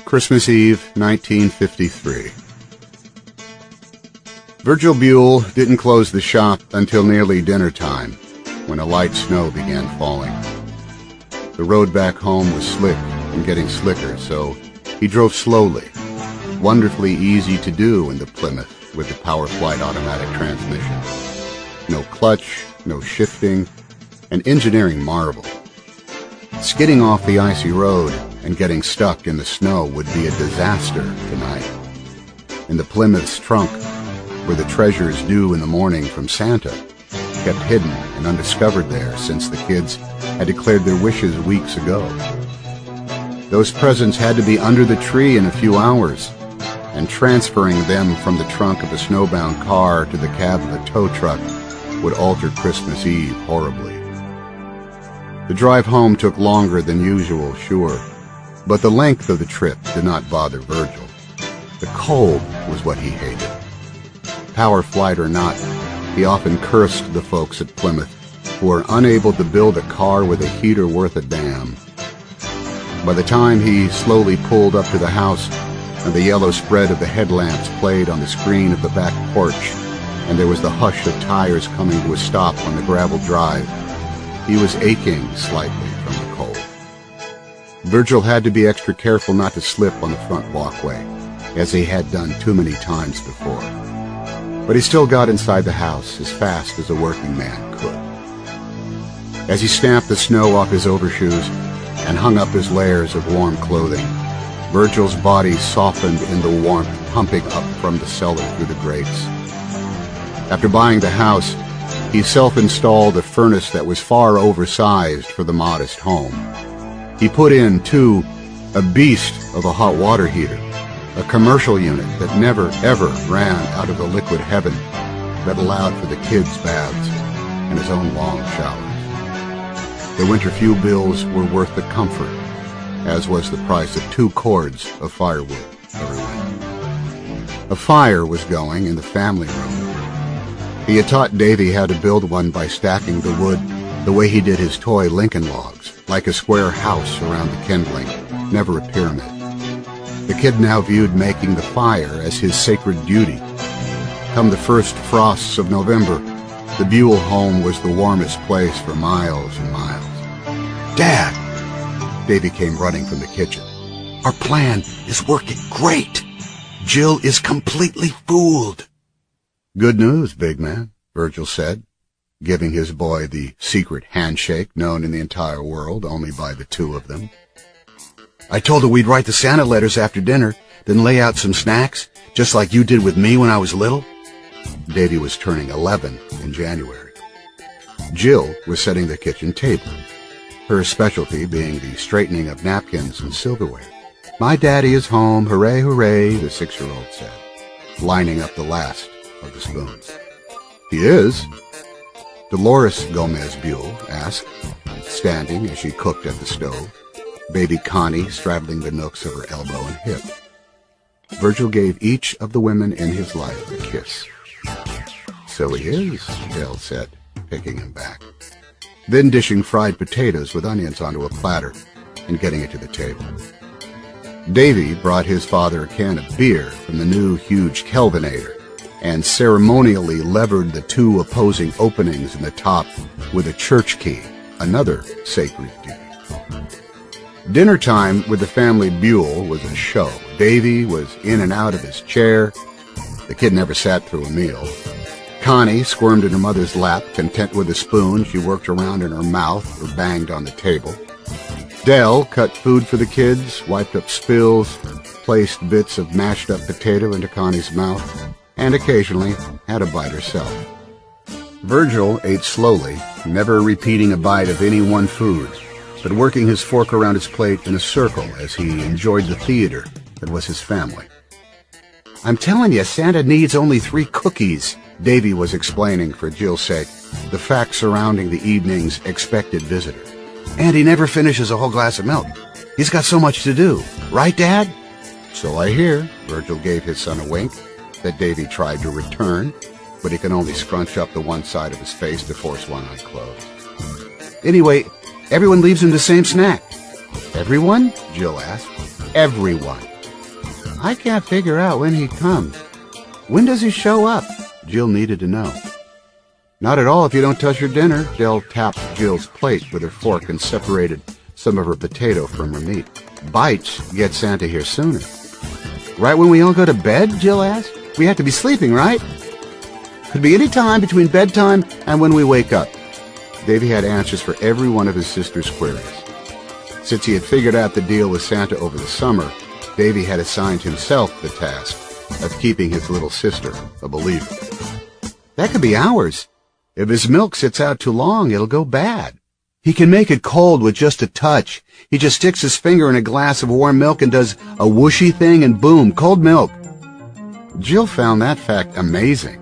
Christmas Eve, 1953. Virgil Buell didn't close the shop until nearly dinner time, when a light snow began falling. The road back home was slick and getting slicker, so he drove slowly, wonderfully easy to do in the Plymouth with the Power Flight automatic transmission. No clutch, no shifting, an engineering marvel. Skidding off the icy road and getting stuck in the snow would be a disaster tonight. In the Plymouth's trunk were the treasures due in the morning from Santa, kept hidden and undiscovered there since the kids had declared their wishes weeks ago. Those presents had to be under the tree in a few hours, and transferring them from the trunk of a snowbound car to the cab of a tow truck would alter Christmas Eve horribly. The drive home took longer than usual, sure, but the length of the trip did not bother Virgil. The cold was what he hated. Power flight or not, he often cursed the folks at Plymouth who were unable to build a car with a heater worth a damn. By the time he slowly pulled up to the house and the yellow spread of the headlamps played on the screen of the back porch, and there was the hush of tires coming to a stop on the gravel drive, he was aching slightly from the cold. Virgil had to be extra careful not to slip on the front walkway, as he had done too many times before. But he still got inside the house as fast as a working man could. As he stamped the snow off his overshoes and hung up his layers of warm clothing, Virgil's body softened in the warmth pumping up from the cellar through the grates. After buying the house, he self-installed a furnace that was far oversized for the modest home. He put in, too, a beast of a hot water heater, a commercial unit that never, ever ran out of the liquid heaven that allowed for the kids' baths and his own long showers. The winter fuel bills were worth the comfort, as was the price of 2 cords of firewood every winter. A fire was going in the family room. He had taught Davy how to build one by stacking the wood the way he did his toy Lincoln logs, like a square house around the kindling, never a pyramid. The kid now viewed making the fire as his sacred duty. Come the first frosts of November, the Buell home was the warmest place for miles and miles. "Dad!" Davy came running from the kitchen. "Our plan is working great. Jill is completely fooled." "Good news, big man," Virgil said, giving his boy the secret handshake known in the entire world only by the two of them. "I told her we'd write the Santa letters after dinner, then lay out some snacks, just like you did with me when I was little." Davy was turning 11 in January. Jill was setting the kitchen table, her specialty being the straightening of napkins and silverware. "My daddy is home, hooray, hooray," the 6-year-old said, lining up the last of the spoons. "He is?" Dolores Gomez Buell asked, standing as she cooked at the stove, baby Connie straddling the nooks of her elbow and hip. Virgil gave each of the women in his life a kiss. "So he is," Jill said, picking him back, then dishing fried potatoes with onions onto a platter and getting it to the table. Davy brought his father a can of beer from the new huge Kelvinator and ceremonially levered the 2 opposing openings in the top with a church key, another sacred duty. Dinner time with the family Buell was a show. Davy was in and out of his chair. The kid never sat through a meal. Connie squirmed in her mother's lap, content with a spoon she worked around in her mouth or banged on the table. Dell cut food for the kids, wiped up spills, placed bits of mashed up potato into Connie's mouth, and occasionally had a bite herself. Virgil ate slowly, never repeating a bite of any one food, but working his fork around his plate in a circle as he enjoyed the theater that was his family. "I'm telling you, Santa needs only 3 cookies," Davy was explaining for Jill's sake the facts surrounding the evening's expected visitor. "And he never finishes a whole glass of milk. He's got so much to do. Right, Dad?" "So I hear," Virgil gave his son a wink that Davy tried to return, but he could only scrunch up the one side of his face to force one eye closed. "Anyway, everyone leaves him the same snack. Everyone? Jill asked. Everyone. I can't figure out when he comes. When does he show up? Jill needed to know. Not at all if you don't touch your dinner. Dell tapped Jill's plate with her fork and separated some of her potato from her meat. Bites get Santa here sooner. Right when we all go to bed? Jill asked. We have to be sleeping, right? Could be any time between bedtime and when we wake up. Davy had answers for every one of his sister's queries. Since he had figured out the deal with Santa over the summer, Davy had assigned himself the task of keeping his little sister a believer. That could be hours. If his milk sits out too long, it'll go bad. He can make it cold with just a touch. He just sticks his finger in a glass of warm milk and does a whooshy thing and boom, cold milk. Jill found that fact amazing.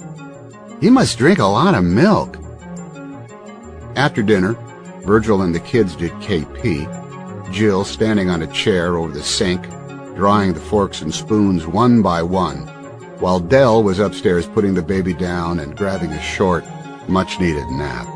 He must drink a lot of milk. After dinner, Virgil and the kids did KP, Jill standing on a chair over the sink, drying the forks and spoons one by one, while Dell was upstairs putting the baby down and grabbing a short, much-needed nap.